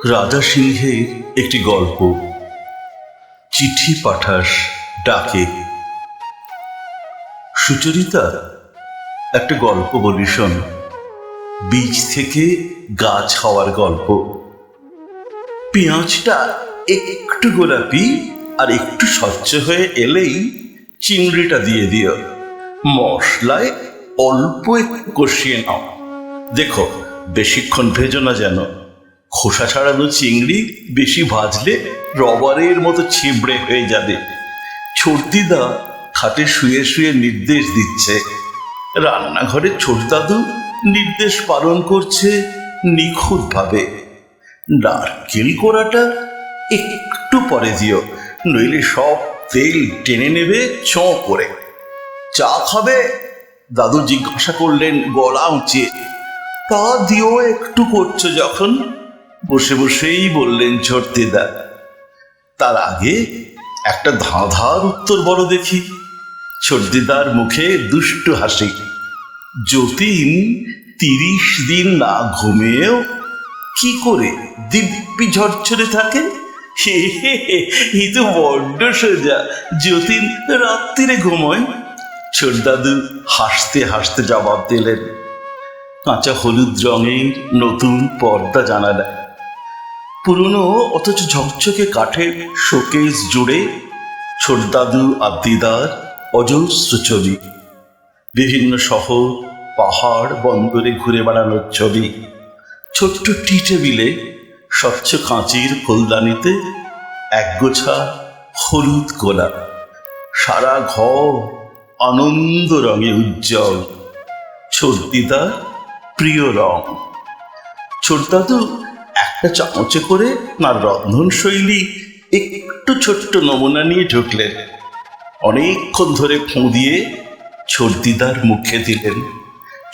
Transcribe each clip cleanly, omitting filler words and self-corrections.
রাজা সিংহের একটি গল্প। চিঠি পাঠাস ডাকে। সুচরিতা, একটা গল্প বলি শোন। বীজ থেকে গাছ হওয়ার গল্প। পেঁয়াজটা একটু গোলাপি আর একটু স্বচ্ছ হয়ে এলেই চিংড়িটা দিয়ে দিও। মশলায় অল্প একটু কষিয়ে নাও। দেখো বেশিক্ষণ ভেজো না যেন। খোসা ছাড়ানো চিংড়ি বেশি ভাজলে রবারের মতো ছিবড়ে হয়ে যাবে। ছোটদিদা খাটে শুয়ে শুয়ে নির্দেশ দিচ্ছে, রান্নাঘরে ছোট দাদু নির্দেশ পালন করছে নিখুঁতভাবে। নারকেল কোড়াটা একটু পরে দিও, নইলে সব তেল টেনে নেবে চোঁ করে। চা খাবে? দাদু জিজ্ঞাসা করলেন গলা উঁচিয়ে। তা দিও একটু করছো যখন, বসে বসেই বললেন ছোটদিদা। তার আগে একটা ধাঁধার উত্তর বলো দেখি। ছোটদিদার মুখে দুষ্টু হাসি। যতীন 30 দিন না ঘুমিয়েও কি করে দিব্যি ঝরঝরে থাকে? এই তো বড্ড সোজা। যতীন রাত্রিরে ঘুমোয়। ছোট দাদু হাসতে হাসতে জবাব দিলেন। কাঁচা হলুদ রঙের নতুন পর্দা জানালায়, পুরনো অথচ ঝকঝকে কাঠের শোকেস জুড়ে ছোট দাদু আর দিদার অজস্র ছবি। বিভিন্ন শহর, পাহাড়, বন্দরে ঘুরে বেড়ানোর ছবি। ছোট্ট টি টেবিলে স্বচ্ছ কাঁচের ফুলদানিতে একগোছা হলুদ গোলাপ। সারা ঘর আনন্দ রঙে উজ্জ্বল। ছোট দিদার প্রিয় রং। ছোট দাদু একটা চামচে করে তার রন্ধনশৈলী একটু ছোট্ট নমুনা নিয়ে ঢুকলেন। অনেকক্ষণ ধরে ফোঁ দিয়ে ছোট দিদার মুখে দিলেন।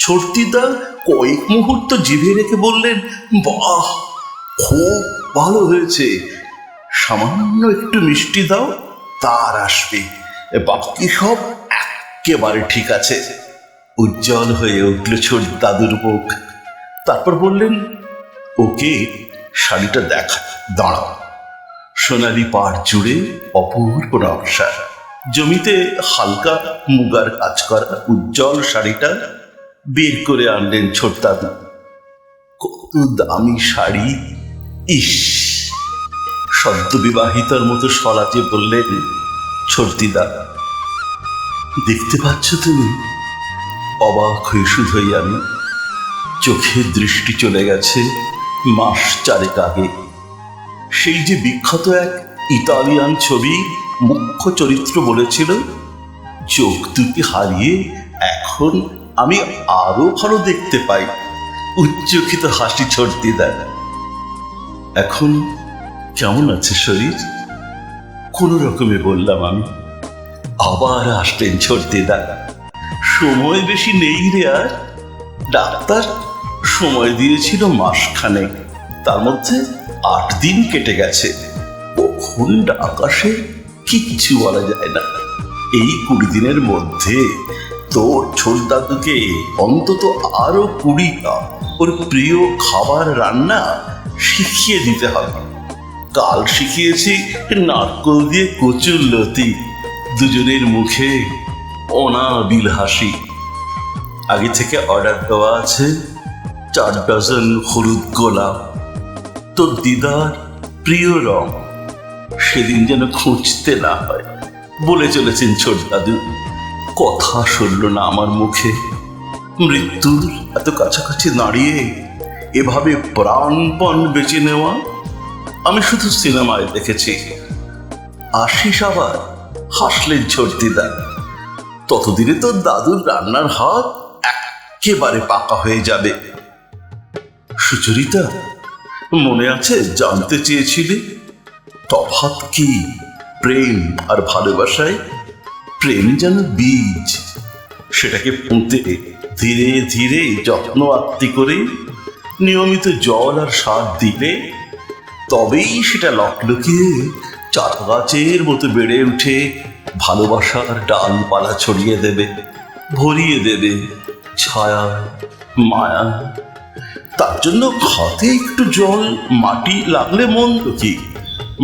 ছোট দিদা কয়েক মুহূর্ত জিভে রেখে বললেন, বাহ, খুব ভালো হয়েছে। সামান্য একটু মিষ্টি দাও, তার আসবে। বাকি সব একেবারে ঠিক আছে। উজ্জ্বল হয়ে উঠল ছোট দাদুর মুখ। তারপর বললেন, ওকে শাড়িটা দেখা, দাঁড়াও। সোনালি পাড় জুড়ে অপূর্ব নকশা। জমিতে হালকা মুগার কাজ করা উজ্জ্বল শাড়িটা বের করে আনলেন ছোট দাদু। কত দামি শাড়ি! ইস! সদ্য বিবাহিতার মতো সলাচে বললেন ছোট দিদা। দেখতে পাচ্ছ তুমি? অবাক হয়ে শুধুই আমি। চোখের দৃষ্টি চলে গেছে মাস 4 আগে। সেই যে বিখ্যাত এক ইতালিয়ান ছবি মুখ্য চরিত্র বলেছিল, চোখ দুটি হারিয়ে এখন আমি আরো ভালো দেখতে পাই। উচ্চকিত হাসি ছোট দিদা। এখন কেমন আছে শরীর? কোন রকমে বললাম আমি। আবার আসলেন ছোট দিদা। সময় বেশি নেই রে আর। ডাক্তার সময় দিয়েছিল মাসখানেক, তার মধ্যে 8 দিন কেটে গেছে। কখন আকাশে কিচ্ছু বলা যায় না। এই 20 দিনের মধ্যে তোর ছোট দাদুকে অন্তত আরো 20টা ওর প্রিয় খাবার রান্না শিখিয়ে দিতে হবে। কাল শিখিয়েছি নারকেল দিয়ে কচুর লতি। দুজনের মুখে অনাবিল হাসি। আগে থেকে অর্ডার দেওয়া আছে 4 ডজন হলুদ গোলাপ। তোর দিদার প্রিয় রং। সেদিন যেন খুঁজতে না হয় বলে চলেছেন ছোট দাদু। কথা শুনল না আমার মুখে। মৃত্যুর এত কাছাকাছি দাঁড়িয়ে এভাবে প্রাণপণ বেঁচে নেওয়া আমি শুধু সিনেমায় দেখেছি। আশিস আবার হাসলেন ছোট দিদা। ততদিনে তো দাদুর রান্নার হাত একেবারে পাকা হয়ে যাবে। সুচরিতা, মনে আছে জানতে চেয়েছিলে তফাৎ কি প্রেম আর ভালোবাসায়? প্রেম যেন বীজ, সেটাকে পুঁতে ধীরে ধীরে যত্ন আত্তি করে নিয়মিত জল আর সার দিলে তবেই সেটা লকলকিয়ে চারা গাছের মতো বেড়ে উঠে ভালোবাসার ডালপালা ছড়িয়ে দেবে, ভরিয়ে দেবে ছায়া, মায়া। তার জন্য খাতে একটু জল মাটি লাগলে মন্দ কি,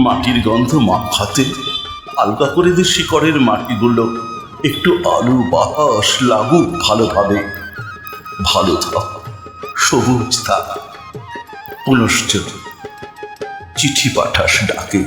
মাটির গন্ধ মাখাতে আলগা করে দিয়ে শিকড়ের মাটিগুলো একটু আলু বাতাস লাগুক ভালোভাবে। ভালো থাক, সবুজ থাক, পুনশ্চ চিঠি পাঠাস ডাকে।